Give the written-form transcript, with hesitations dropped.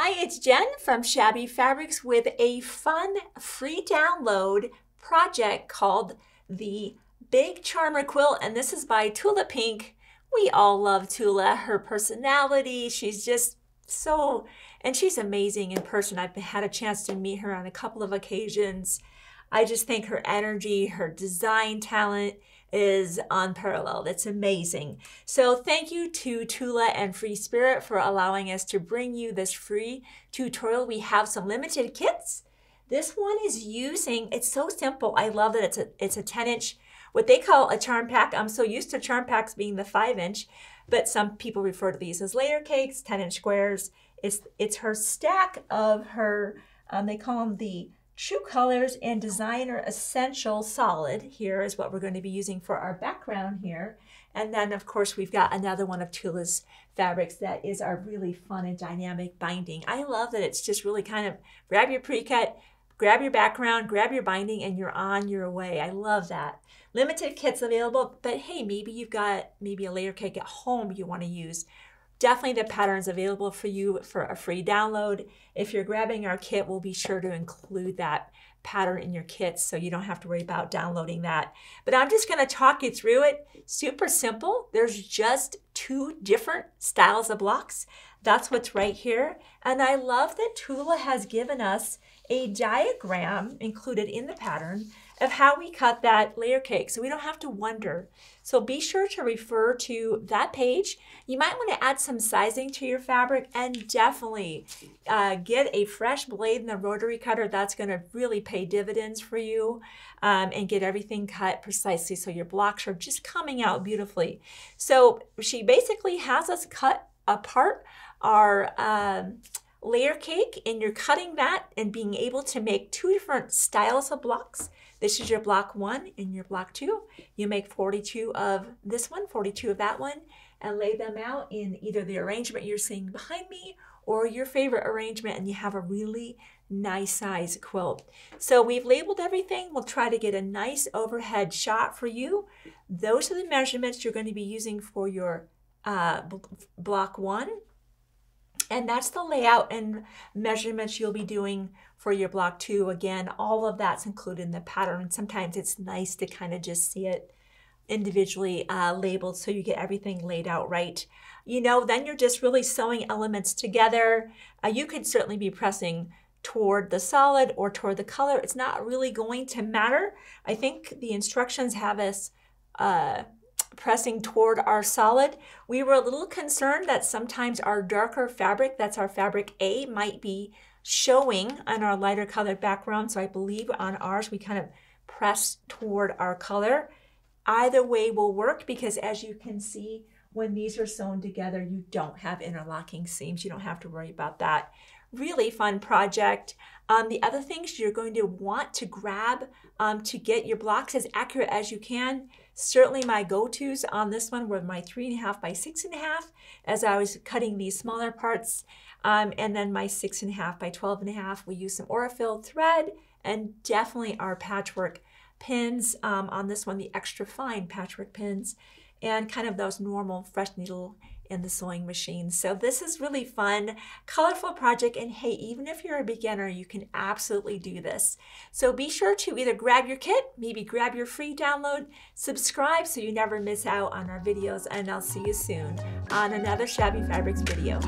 Hi, it's Jen from Shabby Fabrics with a fun free download project called the Big Charmer Quilt, and this is by Tula Pink. We all love Tula, her personality. She's just so, and she's amazing in person. I've had a chance to meet her on a couple of occasions. I just think her energy, her design talent is unparalleled. It's amazing. So thank you to Tula and Free Spirit for allowing us to bring you this free tutorial. We have some limited kits. This one is using, it's so simple. I love that it's a 10-inch, what they call a charm pack. I'm so used to charm packs being the 5-inch, but some people refer to these as layer cakes, 10-inch squares. It's her stack of her, they call them the True Colors and Designer Essential Solid. Here is what we're going to be using for our background here. And then of course we've got another one of Tula's fabrics that is our really fun and dynamic binding. I love that it's just really kind of grab your pre-cut, grab your background, grab your binding, and you're on your way. I love that. Limited kits available, but hey, maybe you've got maybe a layer cake at home you want to use. Definitely the pattern's available for you for a free download. If you're grabbing our kit, we'll be sure to include that pattern in your kit so you don't have to worry about downloading that. But I'm just going to talk you through it. Super simple. There's just 2 different styles of blocks. That's what's right here. And I love that Tula has given us a diagram included in the pattern of how we cut that layer cake, so we don't have to wonder. So be sure to refer to that page. You might want to add some sizing to your fabric, and definitely get a fresh blade in the rotary cutter. That's going to really pay dividends for you, and get everything cut precisely so your blocks are just coming out beautifully. So she basically has us cut apart our layer cake, and you're cutting that and being able to make 2 different styles of blocks. This is your block 1 and your block 2. You make 42 of this one, 42 of that one, and lay them out in either the arrangement you're seeing behind me or your favorite arrangement, and you have a really nice size quilt. So we've labeled everything. We'll try to get a nice overhead shot for you. Those are the measurements you're going to be using for your block 1. And that's the layout and measurements you'll be doing for your block 2. Again, all of that's included in the pattern. Sometimes it's nice to kind of just see it individually labeled so you get everything laid out right. You know, then you're just really sewing elements together. You could certainly be pressing toward the solid or toward the color. It's not really going to matter. I think the instructions have us pressing toward our solid. We were a little concerned that sometimes our darker fabric, that's our fabric A, might be showing on our lighter colored background. So I believe on ours we kind of press toward our color. Either way will work, because as you can see, when these are sewn together, you don't have interlocking seams. You don't have to worry about that. Really fun project. The other things you're going to want to grab to get your blocks as accurate as you can. Certainly my go-tos on this one were my 3.5 by 6.5 as I was cutting these smaller parts, and then my 6.5 by 12.5. We used some Aurifil thread and definitely our patchwork pins on this one, the extra fine patchwork pins, and kind of those normal fresh needle in the sewing machine. So this is really fun, colorful project, and hey, even if you're a beginner, you can absolutely do this. So be sure to either grab your kit, maybe grab your free download, subscribe so you never miss out on our videos, and I'll see you soon on another Shabby Fabrics video.